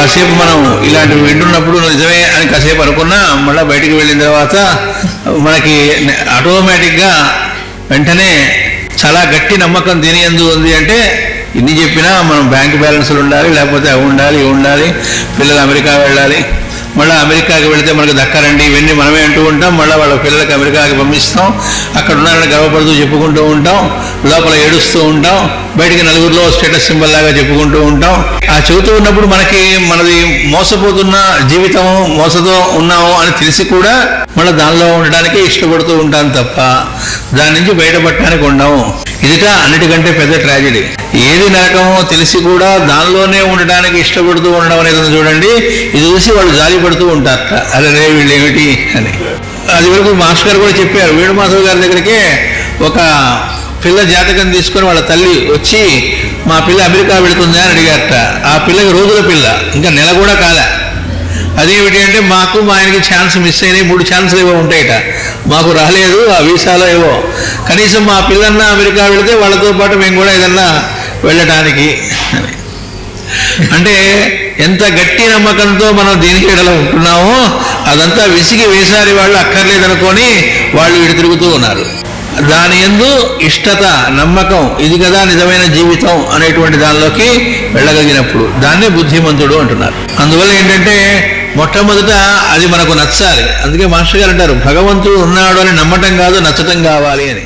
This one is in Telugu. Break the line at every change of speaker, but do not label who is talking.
కాసేపు మనం ఇలాంటివి వింటున్నప్పుడు నిజమే అని కాసేపు అనుకున్నా మళ్ళీ బయటికి వెళ్ళిన తర్వాత మనకి ఆటోమేటిక్గా వెంటనే చాలా గట్టి నమ్మకం దేని యందు ఉంది అంటే, ఇన్ని చెప్పినా మనం బ్యాంక్ బ్యాలెన్స్లు ఉండాలి, లేకపోతే అవి ఉండాలి, ఇవి ఉండాలి, పిల్లలు అమెరికా వెళ్ళాలి, మళ్ళీ అమెరికాకి వెళితే మనకు దక్కరండి, ఇవన్నీ మనమే అంటూ ఉంటాం. మళ్ళీ వాళ్ళ పిల్లలకి అమెరికాకి పంపిస్తాం, అక్కడ ఉన్నారని గర్వపడుతూ చెప్పుకుంటూ ఉంటాం, లోపల ఏడుస్తూ ఉంటాం, బయటికి నలుగురిలో స్టేటస్ సింబల్ లాగా చెప్పుకుంటూ ఉంటాం. ఆ చెబుతూ ఉన్నప్పుడు మనది మోసపోతున్న జీవితం, మోసతో ఉన్నాము అని తెలిసి కూడా మళ్ళీ దానిలో ఉండడానికి ఇష్టపడుతూ ఉంటాం తప్ప దాని నుంచి బయటపడటానికి ఉండము. ఇదిట అన్నిటికంటే పెద్ద ట్రాజెడీ. ఏది నరకమో తెలిసి కూడా దానిలోనే ఉండడానికి ఇష్టపడుతూ ఉండడం అనేది చూడండి. ఇది చూసి వాళ్ళు జాలి పడుతూ ఉంటారట, అరే వీళ్ళు ఏమిటి అని. అది వరకు మాస్టర్ గారు కూడా చెప్పారు. వేణుమాధవ్ గారి దగ్గరికి ఒక పిల్ల జాతకం తీసుకొని వాళ్ళ తల్లి వచ్చి, మా పిల్ల అమెరికా వెళుతుంది అని అడిగారట. ఆ పిల్లకి రోజుల పిల్ల, ఇంకా నెల కూడా కాలే. అదేమిటి అంటే, మాకు మా ఆయనకి ఛాన్స్ మిస్ అయినాయి, 3 ఛాన్సులు ఏవో ఉంటాయట, మాకు రాలేదు ఆ వీసాలో ఏవో, కనీసం మా పిల్లన్నా అమెరికా వెళితే వాళ్ళతో పాటు మేము కూడా ఏదన్నా వెళ్ళటానికి. అంటే ఎంత గట్టి నమ్మకంతో మనం దేనికి ఎడలో ఉంటున్నామో అదంతా విసిగి వేసారి వాళ్ళు అక్కర్లేదనుకొని వాళ్ళు ఇటు తిరుగుతూ ఉన్నారు. దాని యందు ఇష్టత, నమ్మకం, ఇది కదా నిజమైన జీవితం అనేటువంటి దానిలోకి వెళ్ళగలిగినప్పుడు దాన్నే బుద్ధిమంతుడు అంటున్నారు. అందువల్ల ఏంటంటే మొట్టమొదట అది మనకు నచ్చాలి. అందుకే మాస్టర్ గారు అంటారు, భగవంతుడు ఉన్నాడు అని నమ్మటం కాదు, నచ్చటం కావాలి అని.